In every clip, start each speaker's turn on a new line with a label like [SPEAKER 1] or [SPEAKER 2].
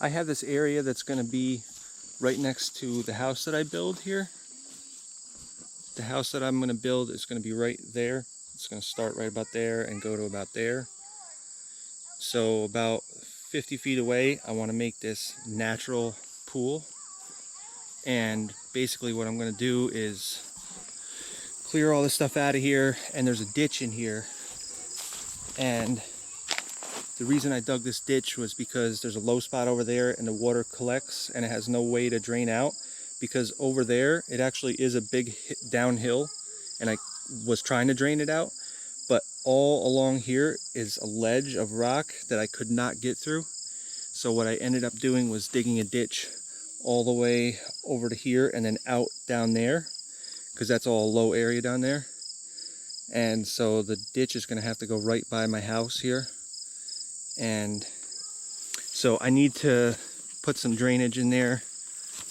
[SPEAKER 1] I have this area that's going to be right next to the house that I build here. The house that I'm going to build is going to be right there. It's going to start right about there and go to about there. So about 50 feet away, I want to make this natural pool. And basically what I'm going to do is clear all this stuff out of here, and there's a ditch in here. And the reason I dug this ditch was because there's a low spot over there and the water collects and it has no way to drain out, because over there it actually is a big downhill and I was trying to drain it out, but all along here is a ledge of rock that I could not get through. So what I ended up doing was digging a ditch all the way over to here and then out down there, because that's all low area down there. And so the ditch is going to have to go right by my house here. And so I need to put some drainage in there.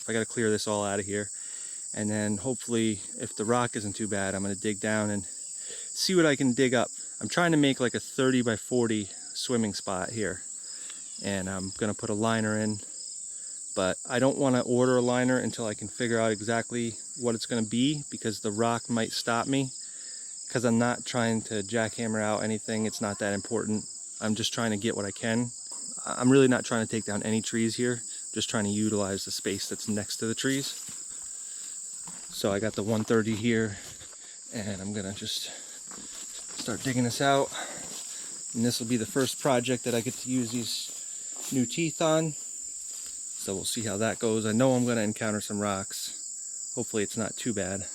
[SPEAKER 1] I got to clear this all out of here. And then hopefully, if the rock isn't too bad, I'm going to dig down and see what I can dig up. I'm trying to make like a 30 by 40 swimming spot here. And I'm going to put a liner in. But I don't want to order a liner until I can figure out exactly what it's going to be, because the rock might stop me. Because I'm not trying to jackhammer out anything. It's not that important. I'm just trying to get what I can. I'm really not trying to take down any trees here. Just trying to utilize the space that's next to the trees. So I got the 130 here, and I'm gonna just start digging this out. And this will be the first project that I get to use these new teeth on. So we'll see how that goes. I know I'm gonna encounter some rocks. Hopefully it's not too bad.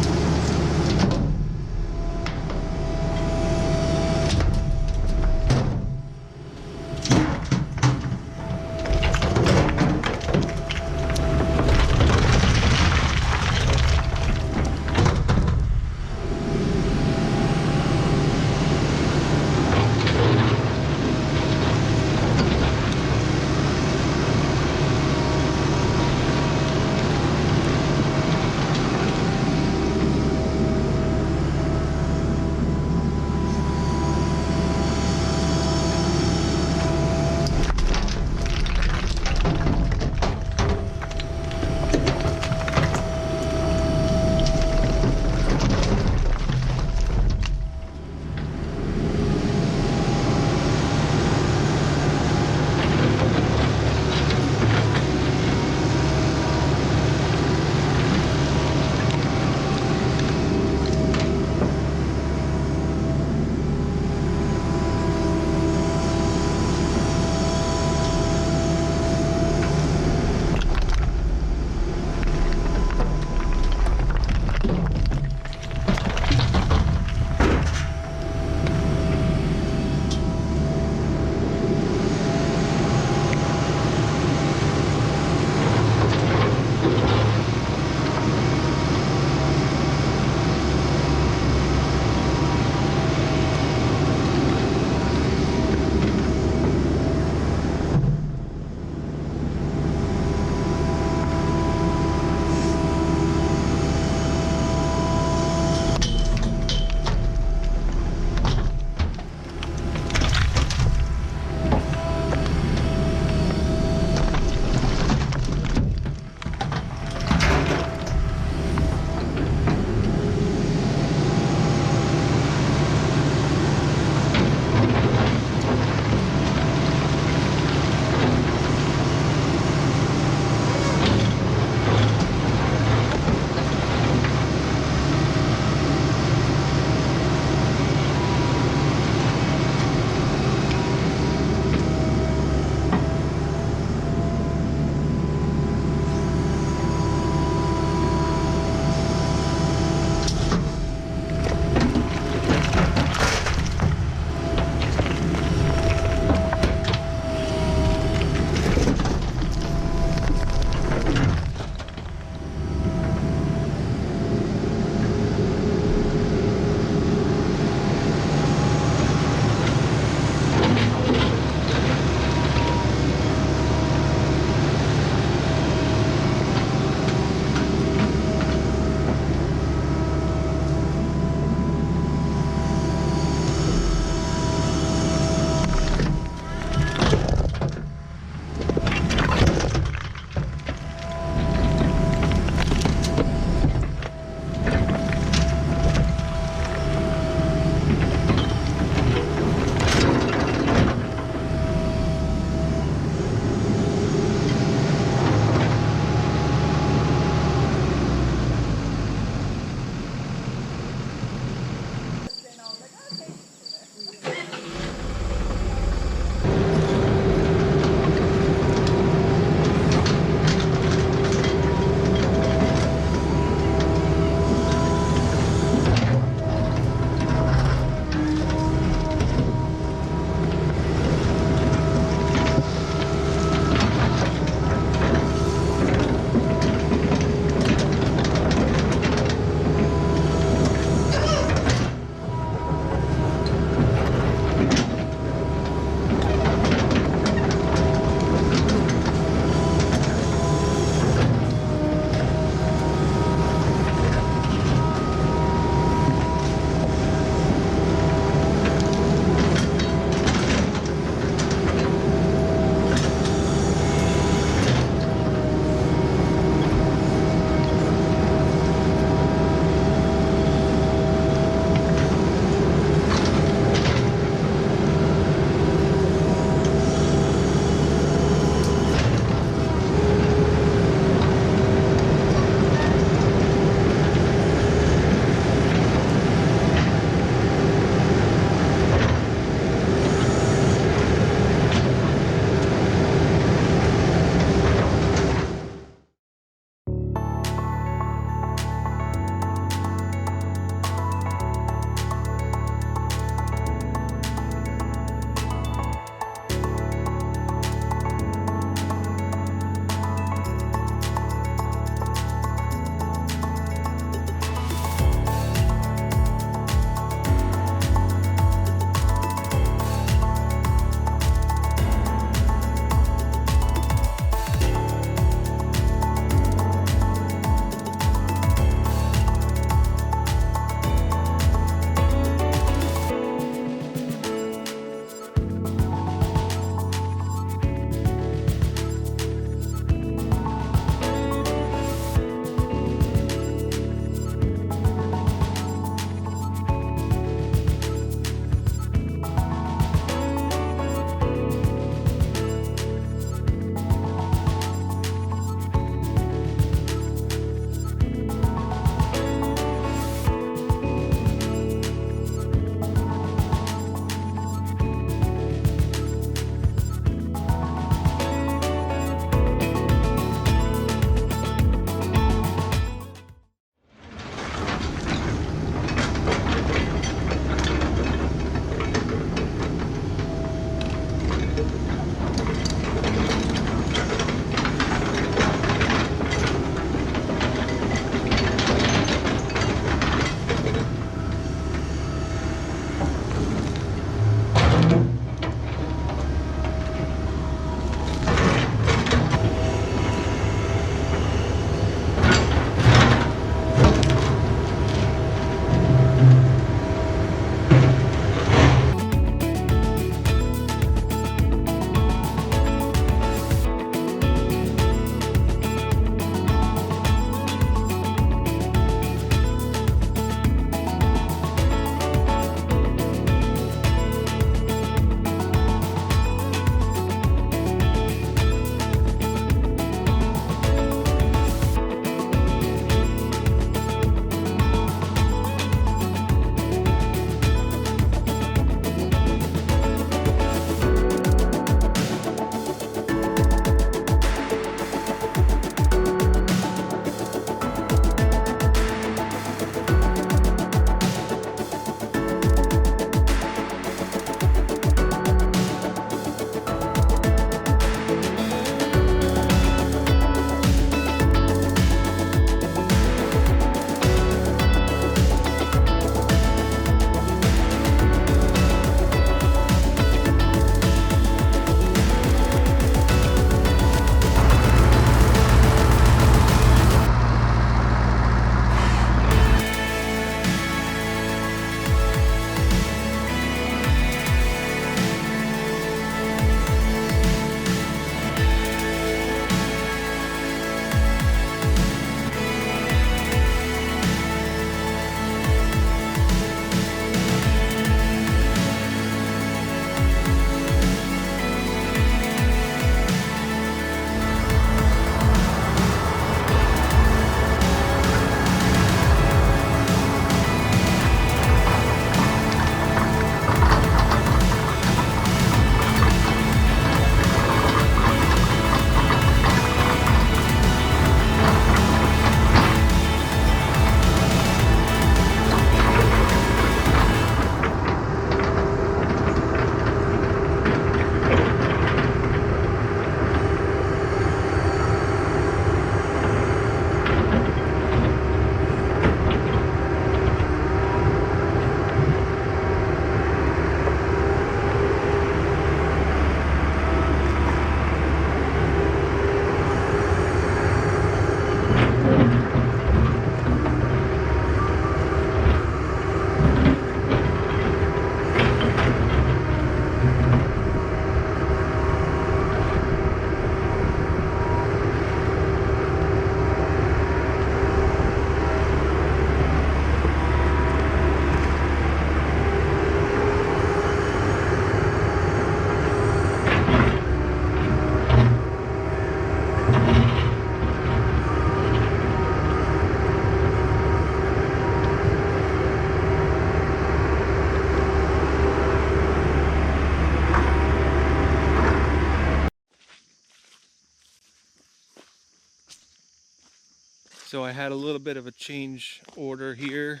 [SPEAKER 1] So I had a little bit of a change order here.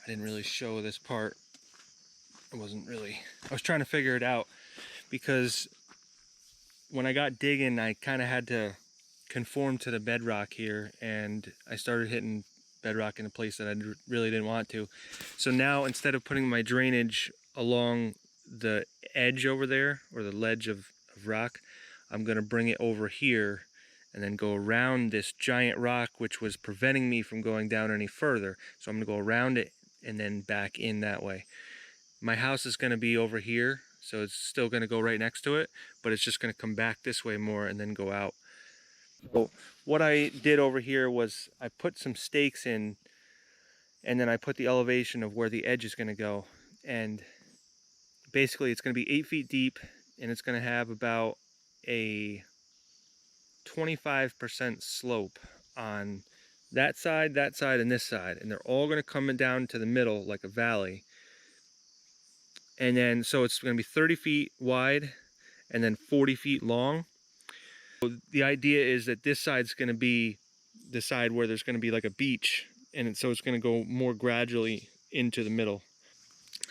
[SPEAKER 1] I didn't really show this part. I was trying to figure it out because when I got digging, I kind of had to conform to the bedrock here, and I started hitting bedrock in a place that I really didn't want to. So now, instead of putting my drainage along the edge over there, or the ledge of rock, I'm going to bring it over here and then go around this giant rock which was preventing me from going down any further. So I'm going to go around it and then back in that way. My house is going to be over here, so it's still going to go right next to it, but it's just going to come back this way more and then go out. So what I did over here was I put some stakes in, and then I put the elevation of where the edge is going to go. And basically it's going to be 8 feet deep, and it's going to have about a 25% slope on that side, and this side. And they're all going to come down to the middle like a valley. And then, so it's going to be 30 feet wide and then 40 feet long. So the idea is that this side's going to be the side where there's going to be like a beach, and so it's going to go more gradually into the middle.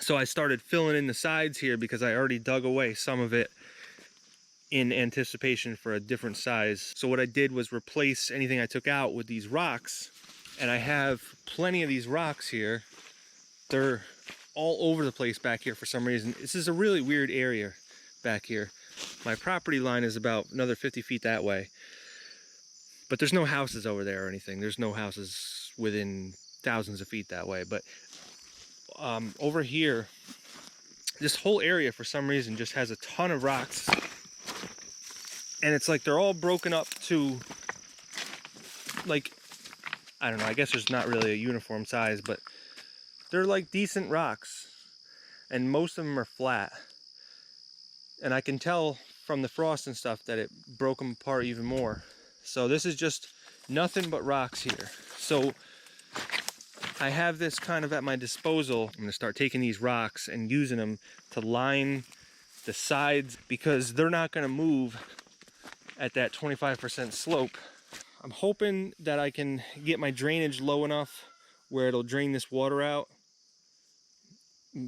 [SPEAKER 1] So I started filling in the sides here because I already dug away some of it in anticipation for a different size. So what I did was replace anything I took out with these rocks, and I have plenty of these rocks here. They're all over the place back here for some reason. This is a really weird area back here. My property line is about another 50 feet that way, but there's no houses over there or anything. There's no houses within thousands of feet that way. But over here, this whole area for some reason just has a ton of rocks, and it's like they're all broken up to, like, I don't know, I guess there's not really a uniform size, but they're like decent rocks, and most of them are flat. And I can tell from the frost and stuff that it broke them apart even more. So this is just nothing but rocks here. So I have this kind of at my disposal. I'm gonna start taking these rocks and using them to line the sides, because they're not gonna move at that 25% slope. I'm hoping that I can get my drainage low enough where it'll drain this water out.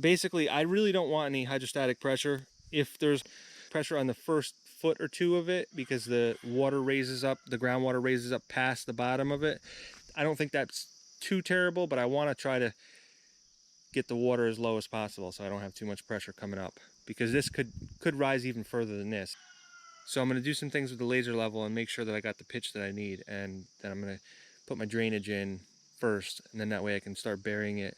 [SPEAKER 1] Basically, I really don't want any hydrostatic pressure. If there's pressure on the first foot or two of it, because the water raises up, the groundwater raises up past the bottom of it, I don't think that's too terrible, but I want to try to get the water as low as possible so I don't have too much pressure coming up, because this could rise even further than this. So I'm going to do some things with the laser level and make sure that I got the pitch that I need, and then I'm going to put my drainage in first, and then that way I can start burying it.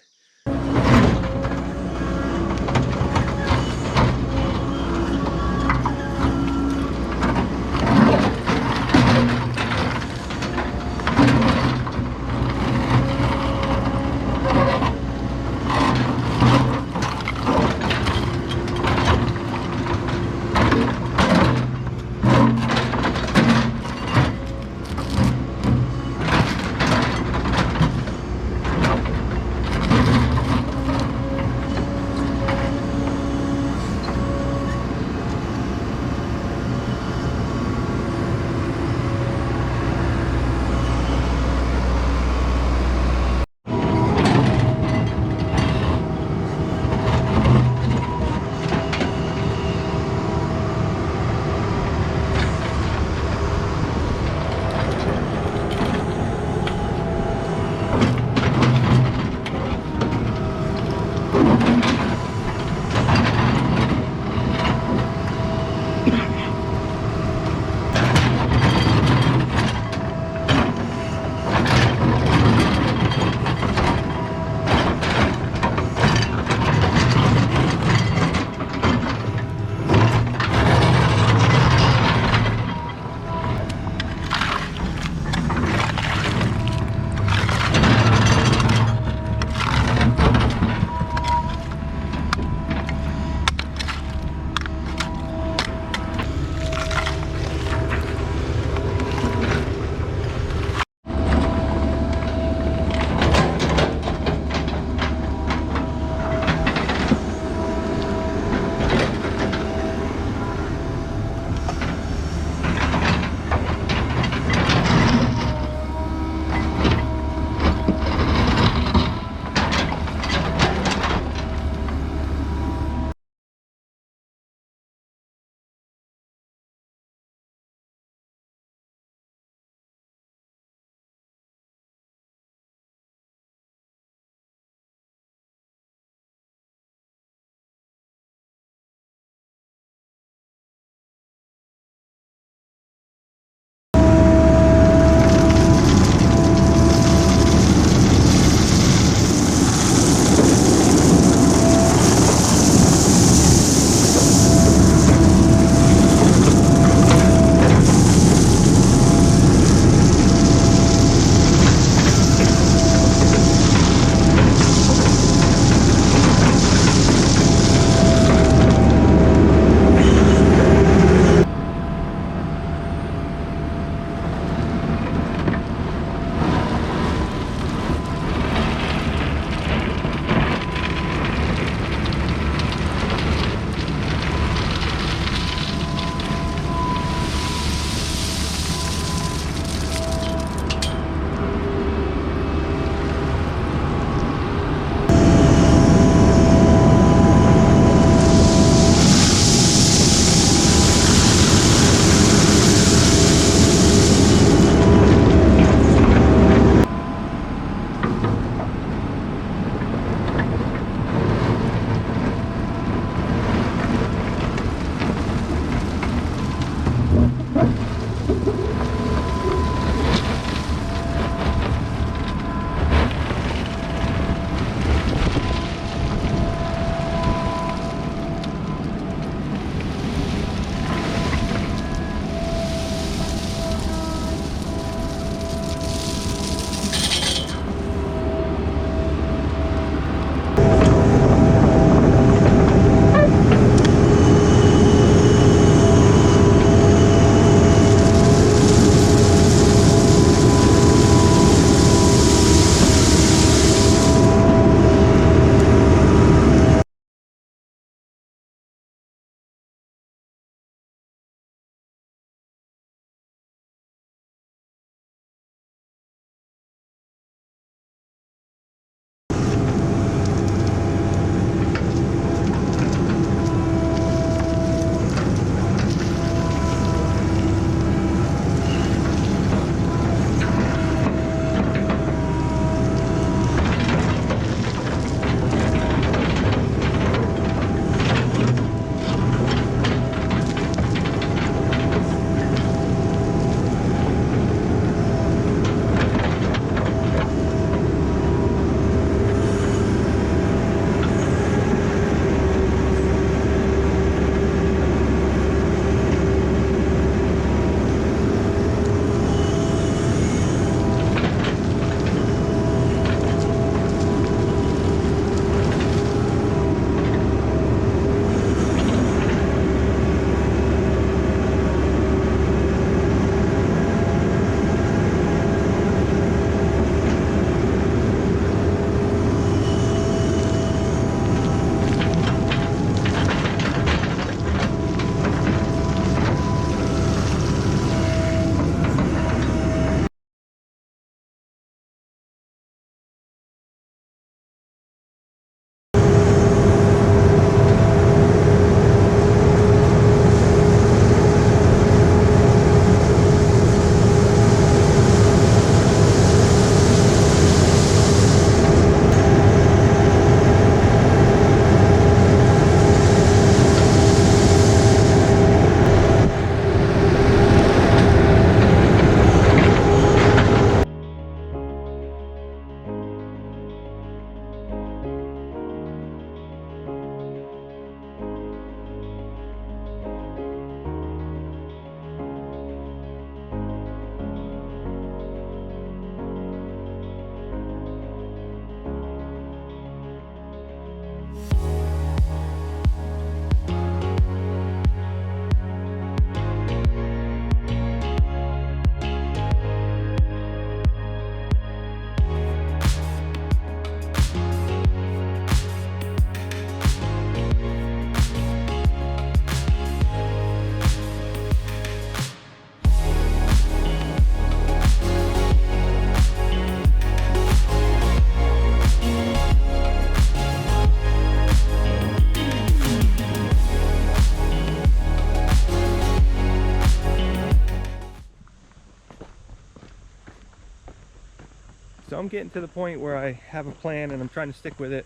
[SPEAKER 1] I'm getting to the point where I have a plan and I'm trying to stick with it.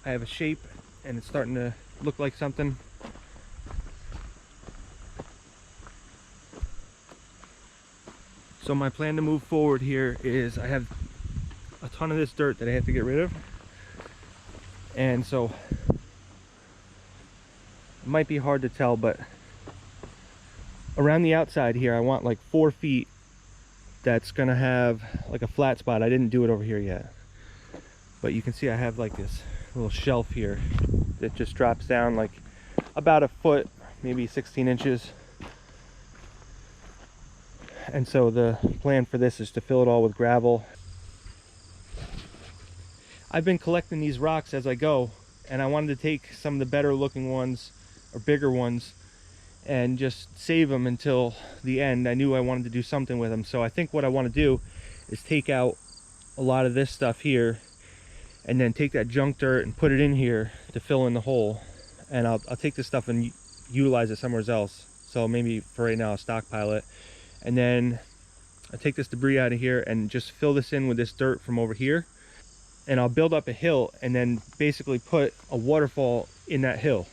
[SPEAKER 1] I have a shape and it's starting to look like something. So my plan to move forward here is I have a ton of this dirt that I have to get rid of. And so it might be hard to tell, but around the outside here I want like 4 feet that's gonna have like a flat spot. I didn't do it over here yet, but you can see I have like this little shelf here that just drops down like about a foot, maybe 16 inches. And so the plan for this is to fill it all with gravel. I've been collecting these rocks as I go, and I wanted to take some of the better looking ones or bigger ones and just save them until the end. I knew I wanted to do something with them, so I think what I want to do is take out a lot of this stuff here and then take that junk dirt and put it in here to fill in the hole. And I'll take this stuff and utilize it somewhere else. So maybe for right now I'll stockpile it, and then I'll take this debris out of here and just fill this in with this dirt from over here, and I'll build up a hill and then basically put a waterfall in that hill.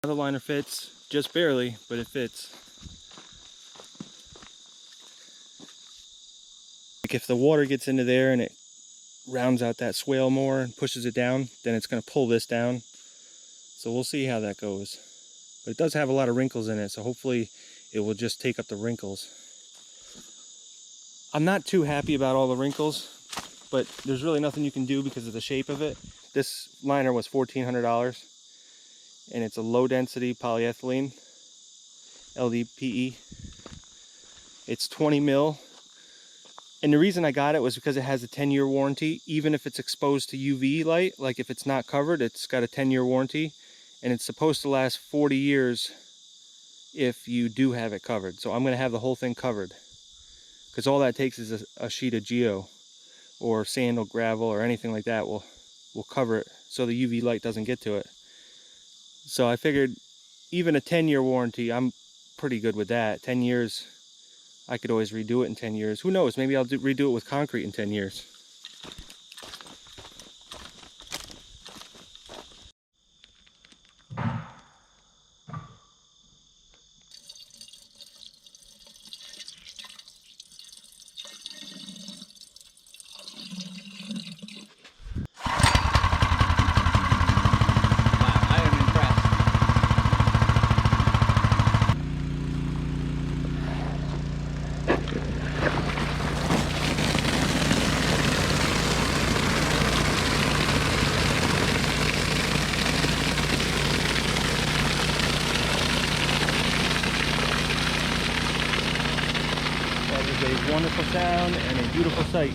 [SPEAKER 1] The liner fits, just barely, but it fits. Like if the water gets into there and it rounds out that swale more and pushes it down, then it's going to pull this down. So we'll see how that goes. But it does have a lot of wrinkles in it, so hopefully it will just take up the wrinkles. I'm not too happy about all the wrinkles, but there's really nothing you can do because of the shape of it. This liner was $1,400, and it's a low density polyethylene, LDPE. It's 20 mil. And the reason I got it was because it has a 10-year warranty. Even if it's exposed to UV light, like if it's not covered, it's got a 10-year warranty. And it's supposed to last 40 years if you do have it covered. So I'm going to have the whole thing covered, because all that takes is a sheet of geo or sand or gravel or anything like that will cover it so the UV light doesn't get to it. So I figured even a 10-year warranty, I'm pretty good with that. 10 years, I could always redo it in 10 years. Who knows, maybe I'll redo it with concrete in 10 years. That is a wonderful sound and a beautiful sight.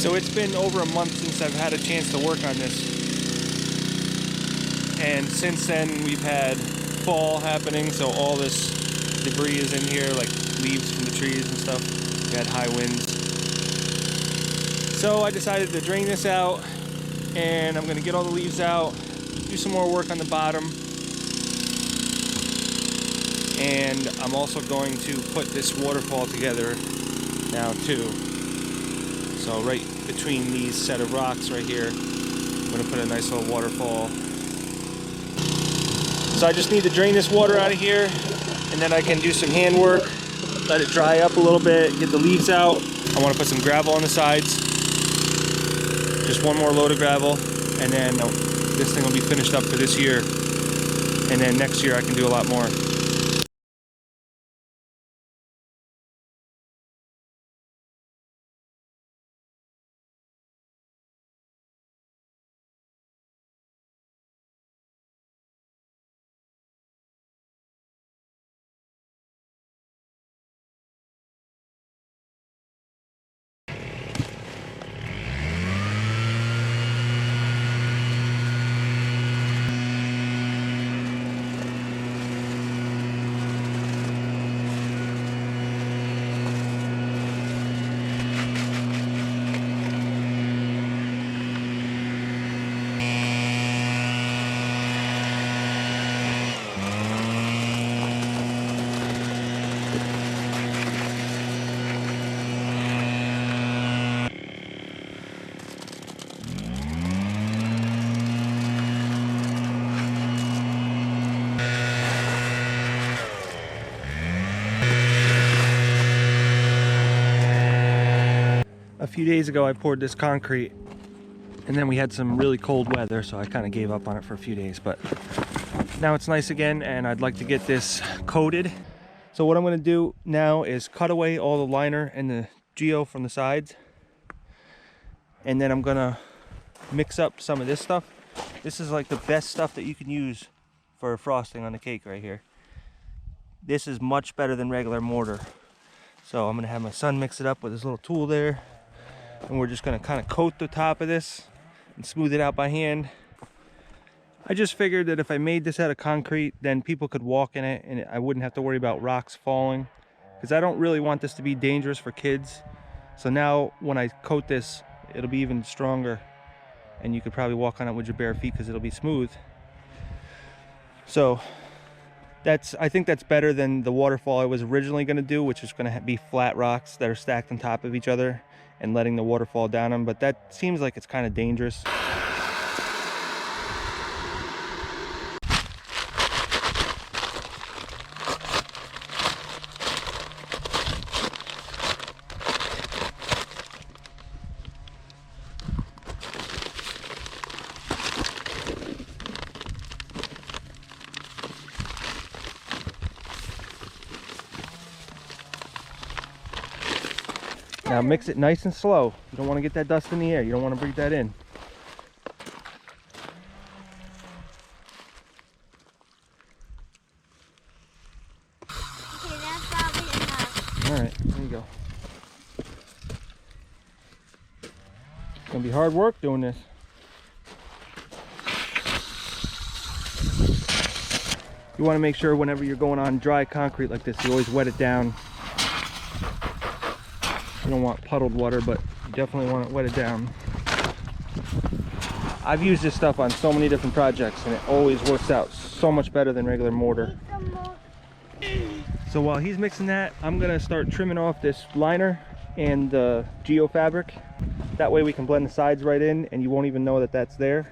[SPEAKER 1] So it's been over a month since I've had a chance to work on this. And since then we've had fall happening, so all this debris is in here, like leaves from the trees and stuff. We had high winds. So I decided to drain this out, and I'm gonna get all the leaves out, do some more work on the bottom. And I'm also going to put this waterfall together now too. So right between these set of rocks right here, I'm gonna put a nice little waterfall. So I just need to drain this water out of here, and then I can do some hand work, let it dry up a little bit, get the leaves out. I wanna put some gravel on the sides. Just one more load of gravel, and then this thing will be finished up for this year. And then next year I can do a lot more. A few days ago I poured this concrete, and then we had some really cold weather, so I kind of gave up on it for a few days, but now it's nice again, and I'd like to get this coated. So what I'm going to do now is cut away all the liner and the geo from the sides, and then I'm going to mix up some of this stuff. This is like the best stuff that you can use for frosting on the cake right here. This is much better than regular mortar. So I'm going to have my son mix it up with his little tool there. And we're just going to kind of coat the top of this and smooth it out by hand. I just figured that if I made this out of concrete, then people could walk in it and I wouldn't have to worry about rocks falling, because I don't really want this to be dangerous for kids. So now when I coat this, it'll be even stronger, and you could probably walk on it with your bare feet because it'll be smooth. So I think that's better than the waterfall I was originally going to do, which is going to be flat rocks that are stacked on top of each other and letting the water fall down them, but that seems like it's kind of dangerous. Now mix it nice and slow. You don't want to get that dust in the air. You don't want to breathe that in.
[SPEAKER 2] Okay, that's probably enough.
[SPEAKER 1] All right, there you go. It's gonna be hard work doing this. You want to make sure whenever you're going on dry concrete like this, you always wet it down. You don't want puddled water, but you definitely want to wet it down. I've used this stuff on so many different projects, and it always works out so much better than regular mortar. So while he's mixing that, I'm gonna start trimming off this liner and the geo fabric. That way we can blend the sides right in, and you won't even know that that's there.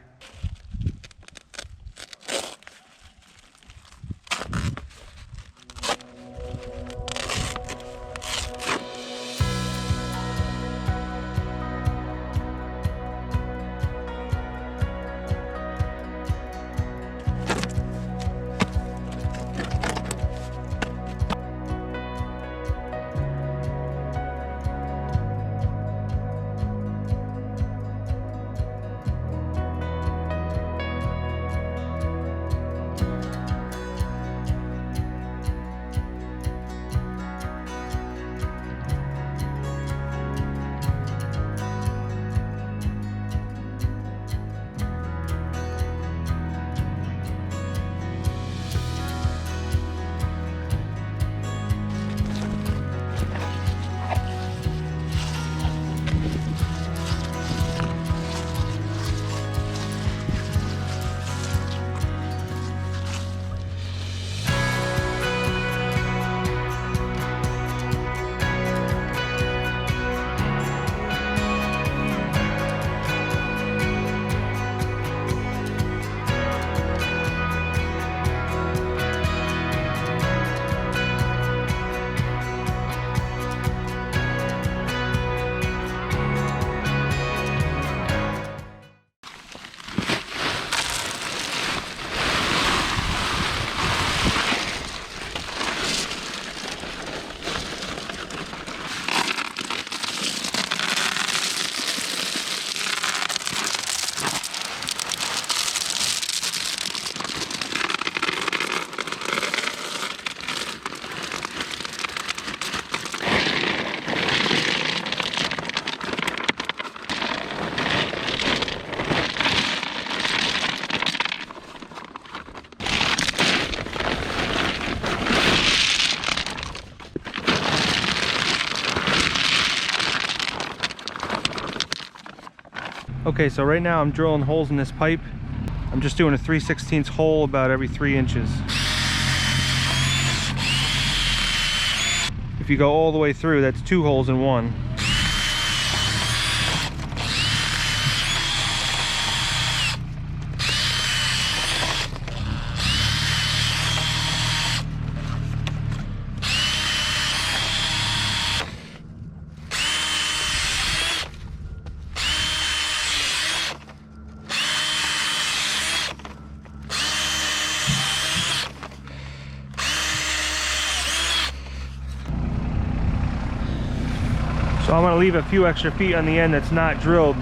[SPEAKER 1] Okay, so right now I'm drilling holes in this pipe. I'm just doing a 3/16 hole about every 3 inches. If you go all the way through, that's 2 holes in one. So I'm going to leave a few extra feet on the end that's not drilled.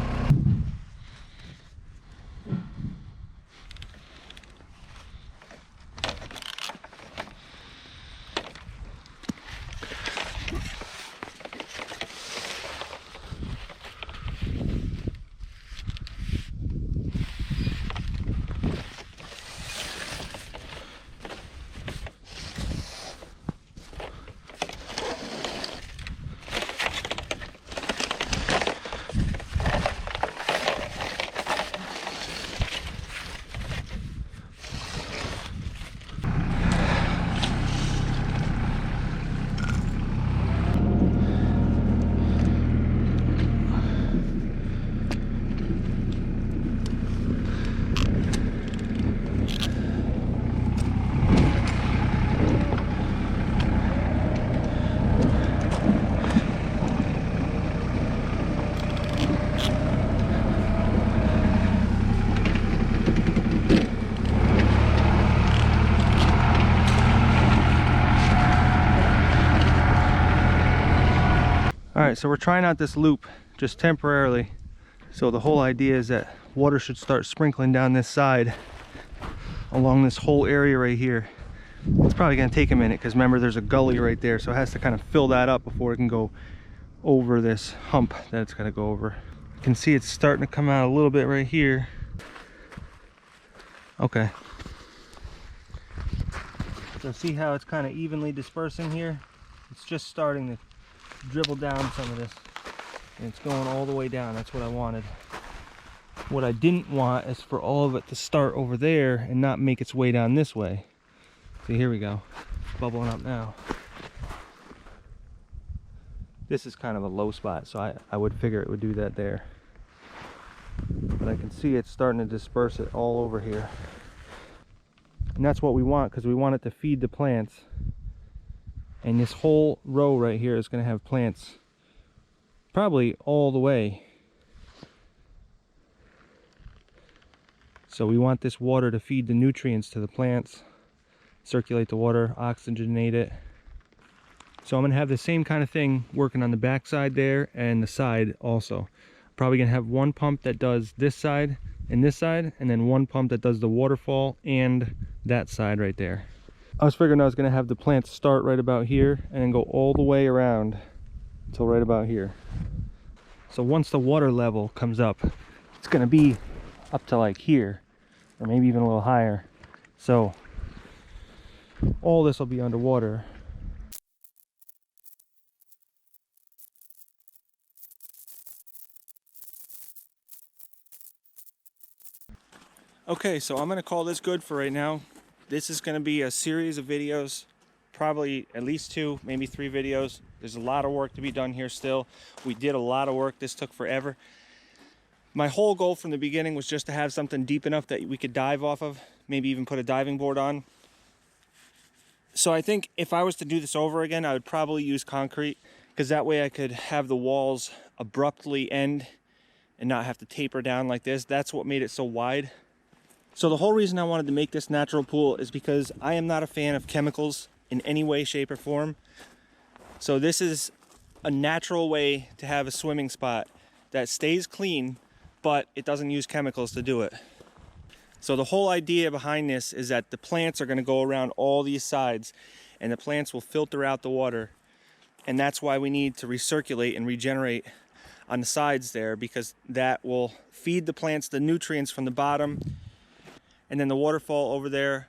[SPEAKER 1] All right, so we're trying out this loop just temporarily. So the whole idea is that water should start sprinkling down this side along this whole area right here. It's probably gonna take a minute because remember there's a gully right there, so it has to kind of fill that up before it can go over this hump that it's gonna go over. You can see it's starting to come out a little bit right here. Okay. So see how it's kind of evenly dispersing here? It's just starting to dribble down some of this, and it's going all the way down. That's what I wanted. What I didn't want is for all of it to start over there and not make its way down this way. See, here we go. It's bubbling up now. This is kind of a low spot, so I would figure it would do that there. But I can see it's starting to disperse it all over here. And that's what we want, because we want it to feed the plants. And this whole row right here is going to have plants probably all the way. So we want this water to feed the nutrients to the plants, circulate the water, oxygenate it. So I'm going to have the same kind of thing working on the back side there and the side also. Probably going to have one pump that does this side, and then one pump that does the waterfall and that side right there. I was figuring I was going to have the plants start right about here and then go all the way around until right about here. So once the water level comes up, it's going to be up to like here, or maybe even a little higher. So all this will be underwater. Okay, so I'm going to call this good for right now. This is going to be a series of videos, probably at least 2, maybe 3 videos. There's a lot of work to be done here still. We did a lot of work. This took forever. My whole goal from the beginning was just to have something deep enough that we could dive off of, maybe even put a diving board on. So I think if I was to do this over again, I would probably use concrete, because that way I could have the walls abruptly end and not have to taper down like this. That's what made it so wide. So the whole reason I wanted to make this natural pool is because I am not a fan of chemicals in any way, shape, or form. So this is a natural way to have a swimming spot that stays clean, but it doesn't use chemicals to do it. So the whole idea behind this is that the plants are going to go around all these sides, and the plants will filter out the water. And that's why we need to recirculate and regenerate on the sides there, because that will feed the plants the nutrients from the bottom. And then the waterfall over there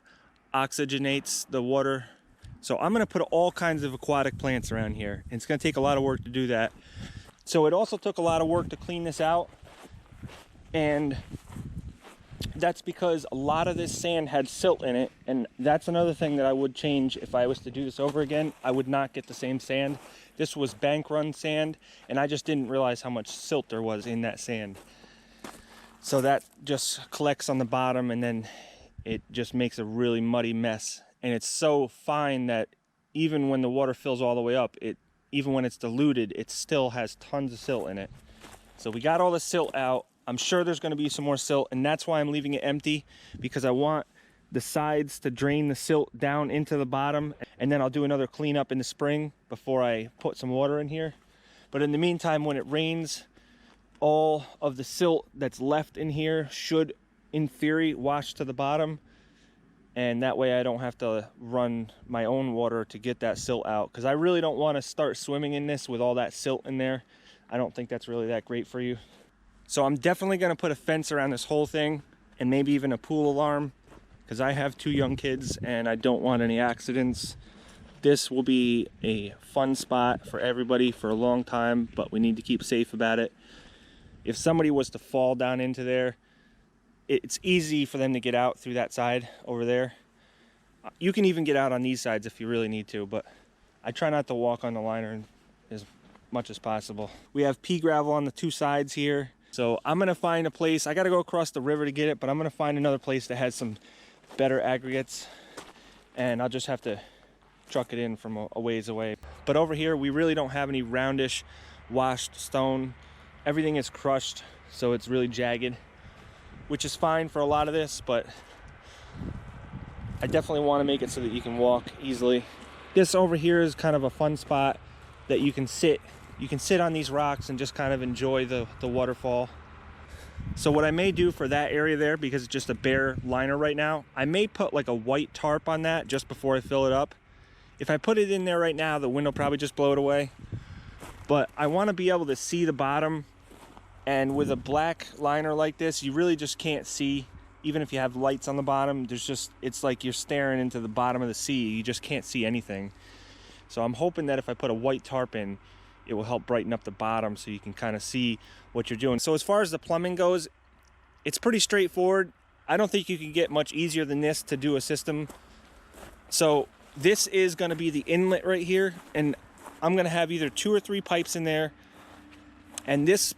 [SPEAKER 1] oxygenates the water. So I'm going to put all kinds of aquatic plants around here. And it's going to take a lot of work to do that. So it also took a lot of work to clean this out. And that's because a lot of this sand had silt in it, and that's another thing that I would change if I was to do this over again. I would not get the same sand. This was bank run sand, and I just didn't realize how much silt there was in that sand. So that just collects on the bottom, and then it just makes a really muddy mess. And it's so fine that even when the water fills all the way up, even when it's diluted, it still has tons of silt in it. So we got all the silt out. I'm sure there's going to be some more silt, and that's why I'm leaving it empty, because I want the sides to drain the silt down into the bottom, and then I'll do another cleanup in the spring before I put some water in here. But in the meantime, when it rains, all of the silt that's left in here should, in theory, wash to the bottom, and that way I don't have to run my own water to get that silt out, because I really don't want to start swimming in this with all that silt in there. I don't think that's really that great for you. So I'm definitely going to put a fence around this whole thing, and maybe even a pool alarm, because I have 2 young kids and I don't want any accidents. This will be a fun spot for everybody for a long time, but we need to keep safe about it. If somebody was to fall down into there, it's easy for them to get out through that side over there. You can even get out on these sides if you really need to, but I try not to walk on the liner as much as possible. We have pea gravel on the 2 sides here. So I'm gonna find a place. I gotta go across the river to get it, but I'm gonna find another place that has some better aggregates, and I'll just have to truck it in from a ways away. But over here, we really don't have any roundish washed stone. Everything is crushed, so it's really jagged, which is fine for a lot of this, but I definitely want to make it so that you can walk easily. This over here is kind of a fun spot that you can sit. You can sit on these rocks and just kind of enjoy the waterfall. So what I may do for that area there, because it's just a bare liner right now, I may put like a white tarp on that just before I fill it up. If I put it in there right now, the wind will probably just blow it away. But I want to be able to see the bottom, and with a black liner like this, you really just can't see. Even if you have lights on the bottom, it's like you're staring into the bottom of the sea. You just can't see anything. So I'm hoping that if I put a white tarp in, it will help brighten up the bottom so you can kind of see what you're doing. So as far as the plumbing goes, it's pretty straightforward. I don't think you can get much easier than this to do a system. So this is going to be the inlet right here, and I'm going to have either 2 or 3 pipes in there, and this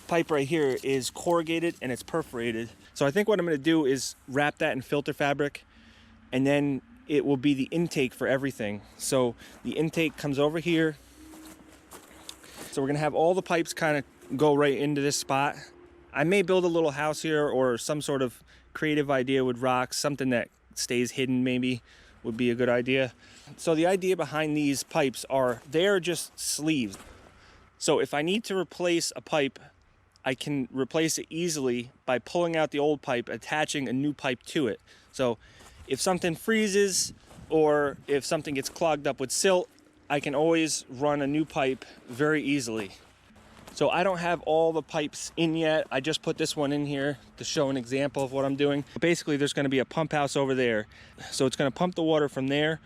[SPEAKER 1] pipe right here is corrugated and it's perforated. So I think what I'm going to do is wrap that in filter fabric, and then it will be the intake for everything. So the intake comes over here. So we're gonna have all the pipes kind of go right into this spot. I may build a little house here, or some sort of creative idea with rocks, something that stays hidden maybe would be a good idea. So the idea behind these pipes are, they're just sleeves. So if I need to replace a pipe, I can replace it easily by pulling out the old pipe, attaching a new pipe to it. So if something freezes, or if something gets clogged up with silt, I can always run a new pipe very easily. So I don't have all the pipes in yet. I just put this one in here to show an example of what I'm doing. Basically, there's going to be a pump house over there. So it's going to pump the water from there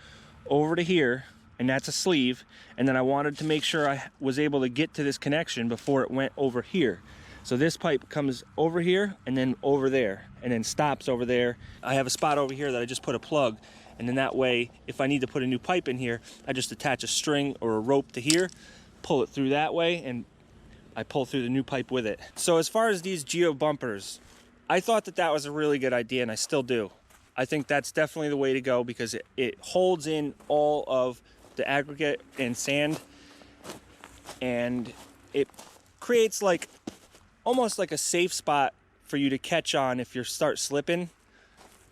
[SPEAKER 1] over to here, and that's a sleeve. And then I wanted to make sure I was able to get to this connection before it went over here. So this pipe comes over here and then over there, and then stops over there. I have a spot over here that I just put a plug. And then that way, if I need to put a new pipe in here, I just attach a string or a rope to here, pull it through that way, and I pull through the new pipe with it. So as far as these geo bumpers, I thought that was a really good idea, and I still do. I think that's definitely the way to go, because it holds in all of the aggregate and sand, and it creates like almost like a safe spot for you to catch on if you start slipping.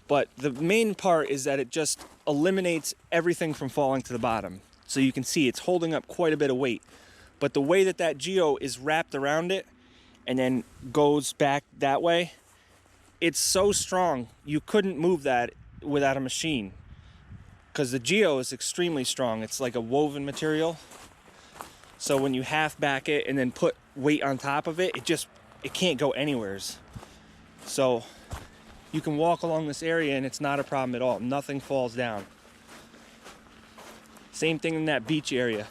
[SPEAKER 1] But the main part is that it just eliminates everything from falling to the bottom. So you can see it's holding up quite a bit of weight. But the way that geo is wrapped around it and then goes back that way, it's so strong, you couldn't move that without a machine. Because the geo is extremely strong. It's like a woven material. So when you half back it and then put weight on top of it, it can't go anywheres. So you can walk along this area and it's not a problem at all. Nothing falls down. Same thing in that beach area.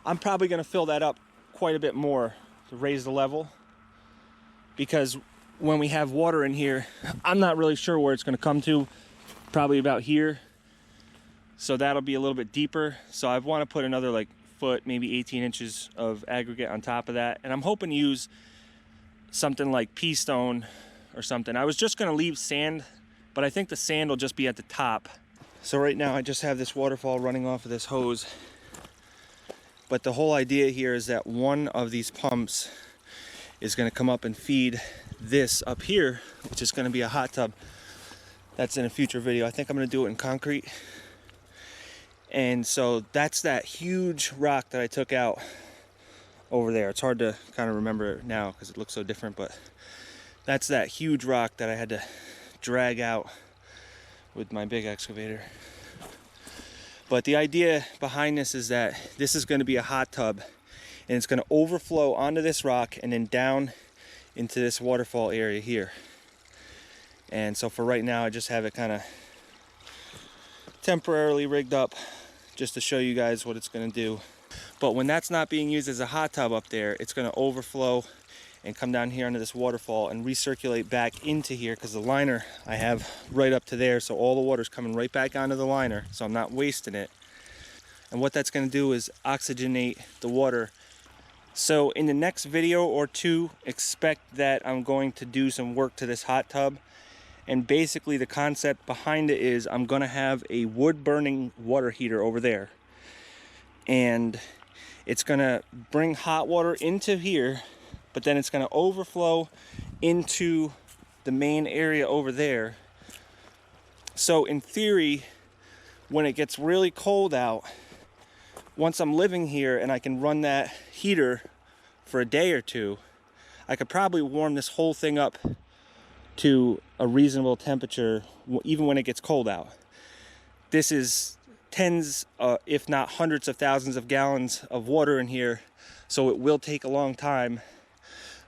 [SPEAKER 1] I'm probably going to fill that up quite a bit more to raise the level, because when we have water in here, I'm not really sure where it's going to come to, probably about here. So that'll be a little bit deeper. So I want to put another like foot, maybe 18 inches of aggregate on top of that. And I'm hoping to use something like pea stone or something. I was just going to leave sand, but I think the sand will just be at the top. So right now I just have this waterfall running off of this hose. But the whole idea here is that one of these pumps is going to come up and feed this up here, which is going to be a hot tub. That's in a future video. I think I'm going to do it in concrete. And so that's that huge rock that I took out over there. It's hard to kind of remember it now because it looks so different, but that's that huge rock that I had to drag out with my big excavator. But the idea behind this is that this is going to be a hot tub, and it's going to overflow onto this rock and then down into this waterfall area here. And so for right now, I just have it kind of temporarily rigged up just to show you guys what it's going to do. But when that's not being used as a hot tub up there, it's going to overflow and come down here under this waterfall and recirculate back into here, because the liner I have right up to there, so all the water's coming right back onto the liner, so I'm not wasting it. And what that's going to do is oxygenate the water. So in the next video or two, expect that I'm going to do some work to this hot tub. And basically the concept behind it is I'm going to have a wood burning water heater over there. And it's going to bring hot water into here, but then it's going to overflow into the main area over there. So in theory, when it gets really cold out, once I'm living here and I can run that heater for a day or two, I could probably warm this whole thing up to a reasonable temperature even when it gets cold out. This is tens, if not hundreds of thousands of gallons of water in here, so it will take a long time.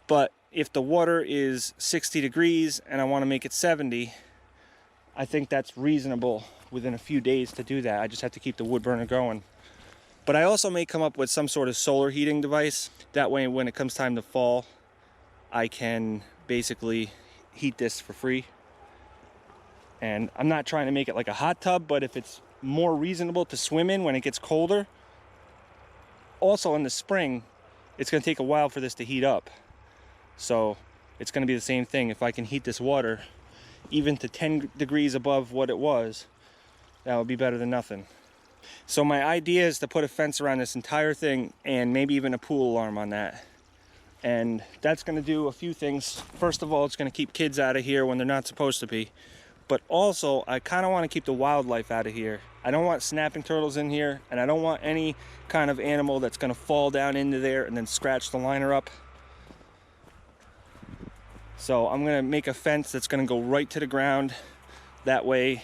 [SPEAKER 1] But if the water is 60 degrees and I want to make it 70, I think that's reasonable within a few days to do that. I just have to keep the wood burner going. But I also may come up with some sort of solar heating device. That way when it comes time to fall, I can basically heat this for free. And I'm not trying to make it like a hot tub, but if it's more reasonable to swim in when it gets colder. Also in the spring, it's going to take a while for this to heat up. So it's going to be the same thing. If I can heat this water even to 10 degrees above what it was, that would be better than nothing. So my idea is to put a fence around this entire thing and maybe even a pool alarm on that. And that's going to do a few things. First of all, it's going to keep kids out of here when they're not supposed to be. But also, I kind of want to keep the wildlife out of here. I don't want snapping turtles in here, and I don't want any kind of animal that's going to fall down into there and then scratch the liner up. So I'm going to make a fence that's going to go right to the ground. That way,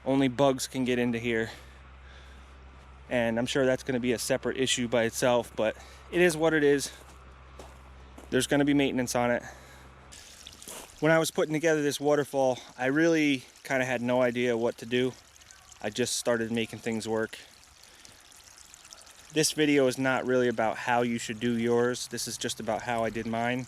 [SPEAKER 1] only bugs can get into here. And I'm sure that's going to be a separate issue by itself, but it is what it is. There's going to be maintenance on it. When I was putting together this waterfall, I really kind of had no idea what to do. I just started making things work. This video is not really about how you should do yours. This is just about how I did mine.